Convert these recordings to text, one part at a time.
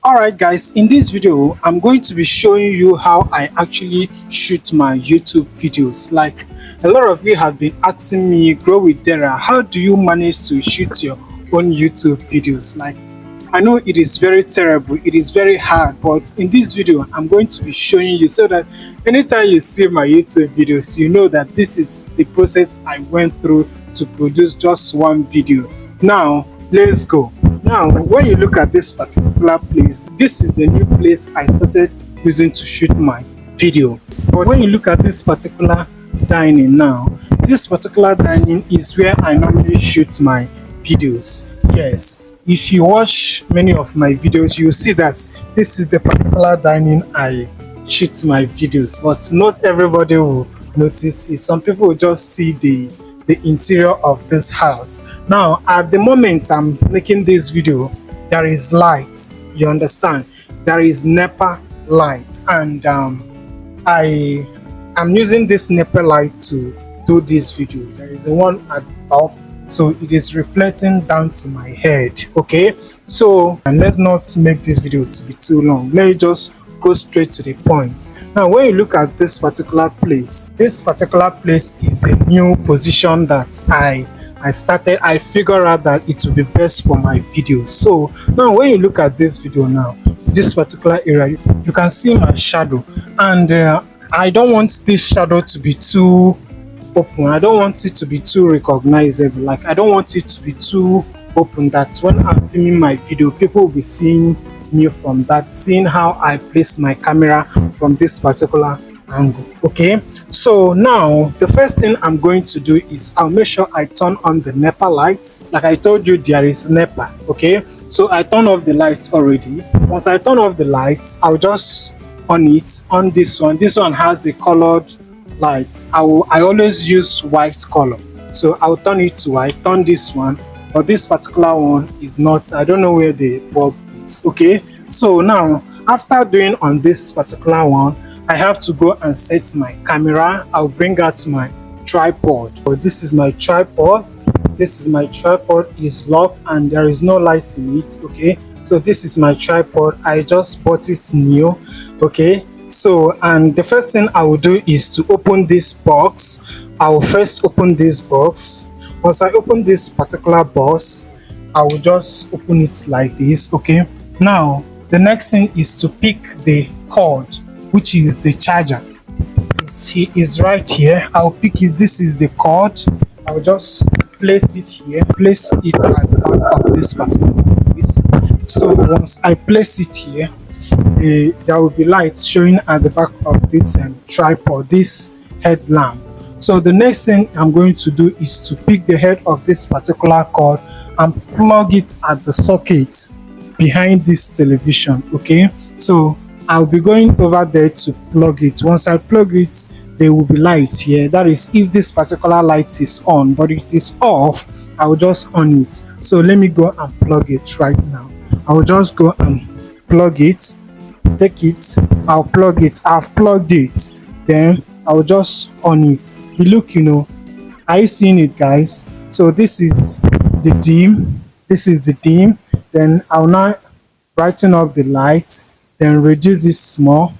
Alright guys, in this video I'm going to be showing you how I actually shoot my YouTube videos. Like, a lot of you have been asking me, Grow with Dara, how do you manage to shoot your own YouTube videos? Like, I know it is very terrible, it is very hard, but in this video I'm going to be showing you so that anytime you see my YouTube videos, you know that this is the process I went through to produce just one video. Now let's go. Now when you look at this particular place, this is the new place I started using to shoot my video. But when you look at this particular dining now, this particular dining is where I normally shoot my videos. Yes, if you watch many of my videos, you see that this is the particular dining I shoot my videos, but not everybody will notice it. Some people will just see the interior of this house. Now at the moment I'm making this video, there is light, you understand, there is NEPA light, and I am using this NEPA light to do this video. There is one at the top, so it is reflecting down to my head. Okay, so and let's not make this video to be too long. Let's just go straight to the point. Now when you look at this particular place is the new position that I started. I figure out that it will be best for my video. So now when you look at this video now, this particular area, you can see my shadow, and I don't want this shadow to be too open. I don't want it to be too recognizable. Like, I don't want it to be too open that when I'm filming my video, people will be seeing me from that, seeing how I place my camera from this particular angle. Okay, so now the first thing I'm going to do is I'll make sure I turn on the NEPA lights. Like I told you, there is NEPA. Okay, so I turn off the lights already. Once I turn off the lights, I'll just on it on this one. This one has a colored light. I always use white color, so I'll turn it to white. Turn this one, but this particular one is not, I don't know where the bulb is. Okay, so now after doing on this particular one, I have to go and set my camera. I'll bring out my tripod. So this is my tripod. This is my tripod, is locked and there is no light in it. Okay, so this is my tripod. I just bought it new. Okay, so and the first thing I will do is to open this box. I will first open this box. Once I open this particular box, I will just open it like this. Okay, now the next thing is to pick the cord, which is the charger. It is right here. I'll pick it. This is the cord. I'll just place it here, place it at the back of this particular piece. So once I place it here, there will be lights showing at the back of this tripod, this headlamp. So the next thing I'm going to do is to pick the head of this particular cord and plug it at the socket behind this television. Okay, so I'll be going over there to plug it. Once I plug it, there will be lights here. That is if this particular light is on, but it is off, I will just on it. So let me go and plug it right now. I will just go and plug it, take it, I'll plug it. I've plugged it, then I'll just on it. You look, you know, are you seeing it, guys? So this is the dim, this is the dim. Then I'll now brighten up the light, then reduce it small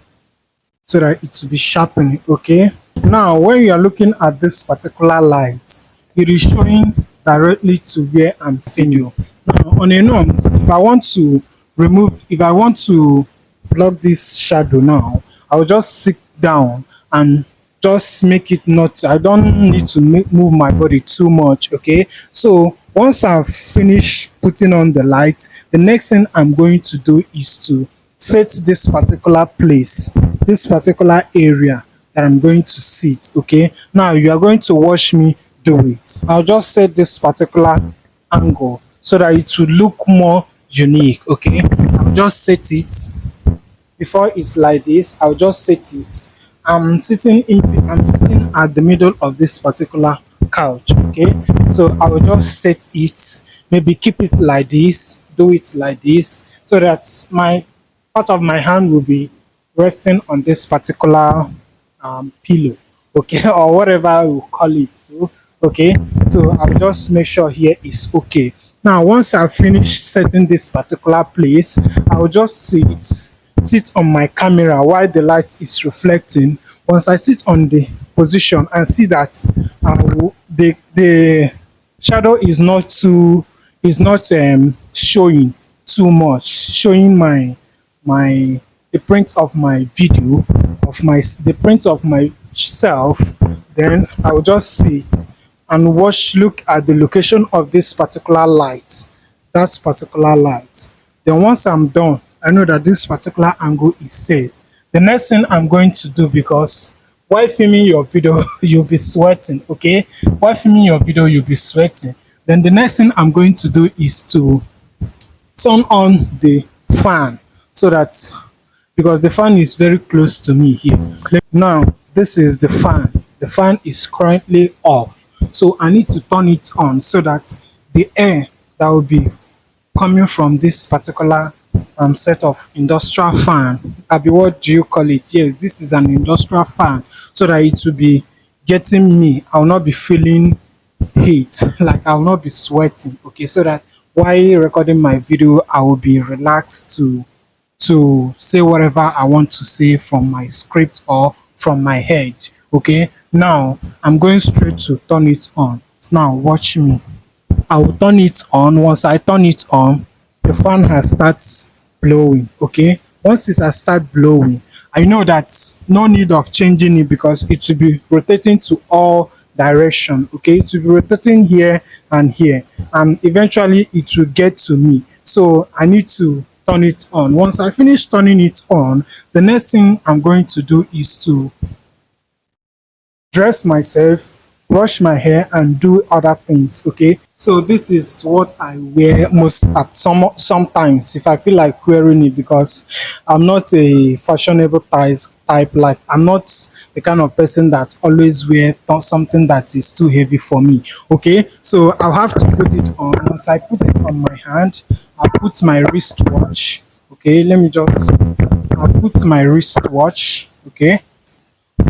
so that it will be sharpening. Okay, now when you are looking at this particular light, it is showing directly to where I'm filming. Now on a norm, if I want to plug this shadow now, I'll just sit down and just make it not, I don't need to move my body too much. Okay, so once I've finished putting on the light, the next thing I'm going to do is to set this particular place, this particular area that I'm going to sit. Okay, now you are going to watch me do it. I'll just set this particular angle so that it will look more unique. Okay, I'll just set it. Before it's like this, I'll just set it. I'm sitting at the middle of this particular couch. Okay, so I will just set it, maybe keep it like this, do it like this, so that my part of my hand will be resting on this particular pillow. Okay, or whatever I will call it. So okay, so I'll just make sure here is okay. Now once I finish setting this particular place, I'll just sit on my camera while the light is reflecting. Once I sit on the position and see that the shadow is not showing too much, showing my the print of my video, of my the print of myself, then I'll just sit and look at the location of this particular light, that particular light. Then once I'm done, I know that this particular angle is set. The next thing I'm going to do, because while filming your video you'll be sweating, okay, while filming your video you'll be sweating, then the next thing I'm going to do is to turn on the fan, so that, because the fan is very close to me here. Now this is the fan is currently off, so I need to turn it on so that the air that will be coming from this particular set of industrial fan, Abi, what do you call it? Yes, this is an industrial fan, so that it will be getting me, I will not be feeling heat, like I will not be sweating, okay, so that while recording my video I will be relaxed to say whatever I want to say from my script or from my head. Okay, now I'm going straight to turn it on. Now watch me. I will turn it on. Once I turn it on, the fan has started blowing. Okay, once it has started blowing, I know that no need of changing it, because it will be rotating to all direction. Okay, it will be rotating here and here, and eventually it will get to me, so I need to turn it on. Once I finish turning it on, the next thing I'm going to do is to dress myself, brush my hair, and do other things. Okay, so this is what I wear most at sometimes if I feel like wearing it, because I'm not a fashionable type. Like, I'm not the kind of person that always wear something that is too heavy for me. Okay, so I'll have to put it on. Once I put it on my hand, I'll put my wristwatch. Okay, I'll put my wristwatch. Okay,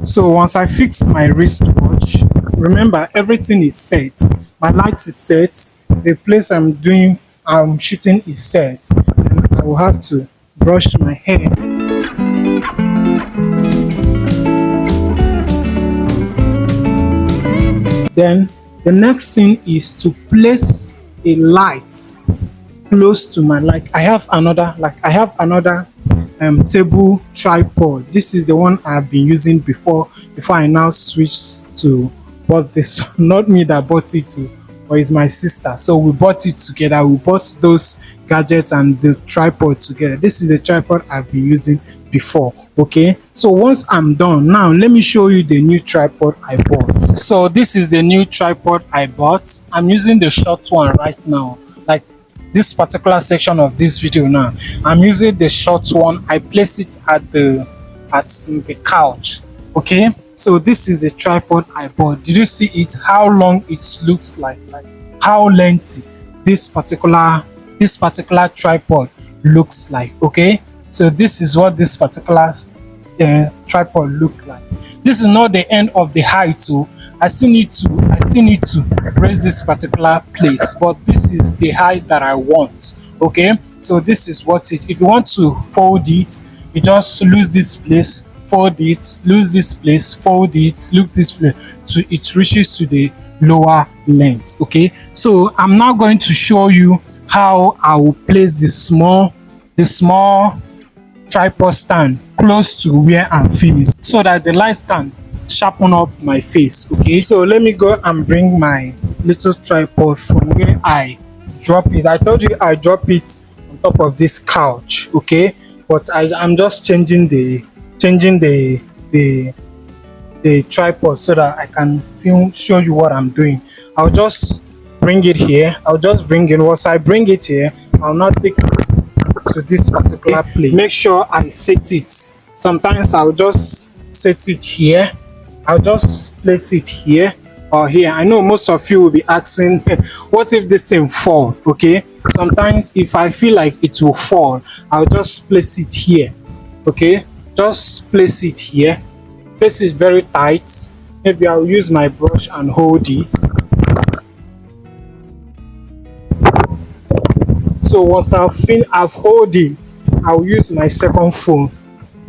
so once I fix my wristwatch, remember everything is set. My light is set. The place I'm shooting is set. And I will have to brush my hair. Then the next thing is to place a light close to my, I have another table tripod. This is the one I've been using before I now switch to bought this. Not me that bought it to, but it's my sister, so we bought it together. We bought those gadgets and the tripod together. This is the tripod I've been using before. Okay, so once I'm done, now let me show you the new tripod I bought. So this is the new tripod I bought. I'm using the short one right now, like this particular section of this video. Now I'm using the short one. I place it at the couch. Okay, so this is the tripod I bought. Did you see it, how long it looks like how lengthy this particular tripod looks like? Okay, so this is what this particular tripod look like. This is not the end of the height, so I still need to raise this particular place, but this is the height that I want. Okay, so this is what it, if you want to fold it, you just lose this place, fold it, lose this place, fold it, look this place, to it reaches to the lower length. Okay, so I'm now going to show you how I will place the small tripod stand close to where I'm filming, so that the light can sharpen up my face. Okay, so let me go and bring my little tripod from where I drop it. I told you I drop it on top of this couch. Okay, but I'm just changing the tripod so that I can show you what I'm doing. I'll just bring it here. Once I bring it here, I'll not take it to this particular place. Make sure I set it. Sometimes I'll just set it here. I'll just place it here or here. I know most of you will be asking, what if this thing fall? Okay, sometimes if I feel like it will fall, I'll just place it here. Okay, just place it here. Place it very tight. Maybe I'll use my brush and hold it. So once I've hold it, I'll use my second phone.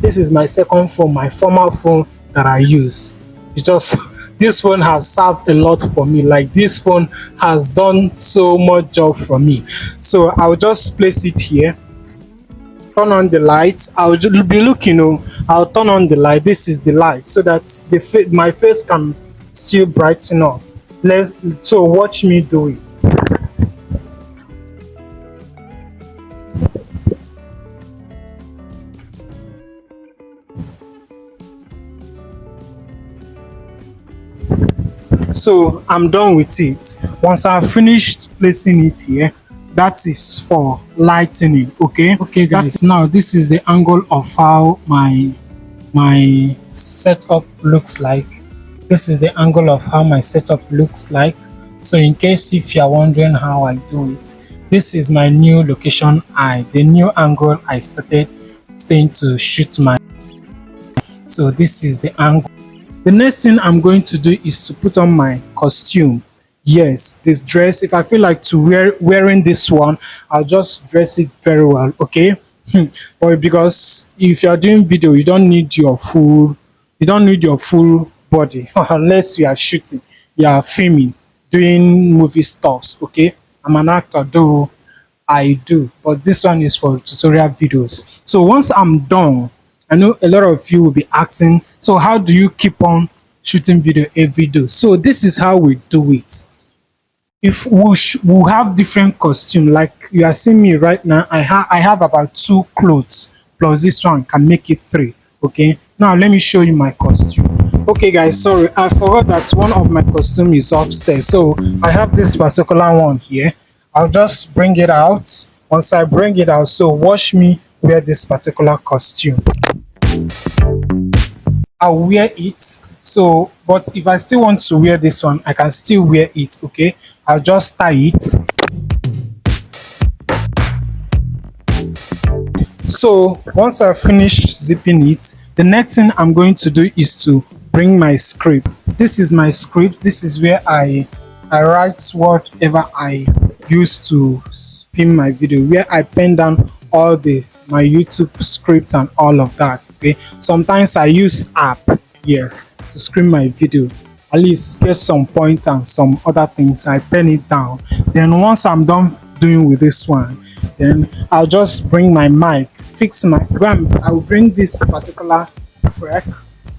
This is my second phone, my former phone that I use. It just this phone has served a lot for me. Like, this phone has done so much job for me. So I'll just place it here, turn on the lights. I'll just be looking. I'll turn on the light. This is the light, so that my face can still brighten up. So watch me do it. So I'm done with it. Once I've finished placing it here, that is for lightening. Okay guys, now this is the angle of how my setup looks like. This is the angle of how my setup looks like. So in case if you are wondering how I do it, this is my new location, the new angle I started staying to shoot my. So this is the angle. The next thing I'm going to do is to put on my costume. Yes, this dress. If I feel like wearing this one, I'll just dress it very well. Okay. But because if you are doing video, you don't need your full body unless you are shooting, you are filming, doing movie stuffs. Okay, I'm an actor, though I do, but this one is for tutorial videos. So once I'm done, I know a lot of you will be asking, so how do you keep on shooting video every day? So this is how we do it. If we have different costume, like you are seeing me right now, I have about 2 clothes plus this one can make it 3. Okay, now let me show you my costume. Okay guys, sorry, I forgot that one of my costume is upstairs. So I have this particular one here. I'll just bring it out. Once I bring it out, so watch me wear this particular costume. I'll wear it. So but if I still want to wear this one, I can still wear it. Okay, I'll just tie it. So once I finish zipping it, the next thing I'm going to do is to bring my script. This is my script. This is where I write whatever I use to film my video, where I pen down all my YouTube scripts and all of that. Okay, sometimes I use app, yes, to screen my video, at least get some points and some other things. I pen it down. Then once I'm done doing with this one, then I'll just bring my mic, fix my I'll bring this particular track,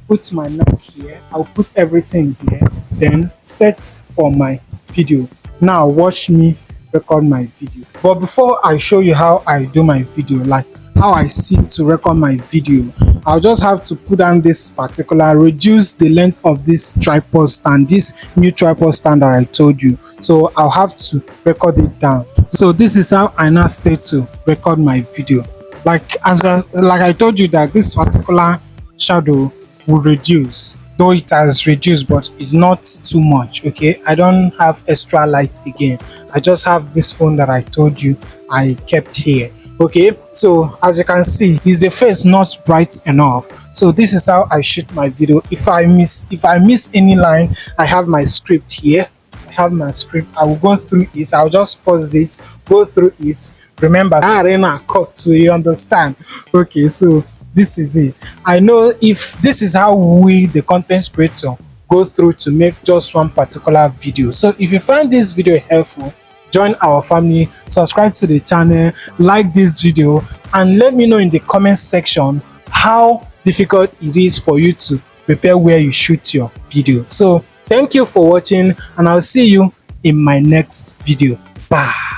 put my mic here, I'll put everything here, then set for my video. Now watch me record my video. But before I show you how I do my video, like how I sit to record my video, I'll just have to put down this particular, reduce the length of this tripod stand, this new tripod stand that I told you. So I'll have to record it down. So this is how I now stay to record my video. Like I told you that this particular shadow will reduce, though it has reduced, but it's not too much. Okay, I don't have extra light again. I just have this phone that I told you I kept here. Okay, so as you can see, is the face not bright enough? So this is how I shoot my video. If I miss any line, I have my script here. I have my script. I will go through it. I'll just pause it, go through it. Remember, arena cut, so you understand. Okay, so this is it. I know if this is how we, the content creator, go through to make just one particular video. So if you find this video helpful, join our family, subscribe to the channel, like this video, and let me know in the comment section how difficult it is for you to prepare where you shoot your video. So thank you for watching, and I'll see you in my next video. Bye.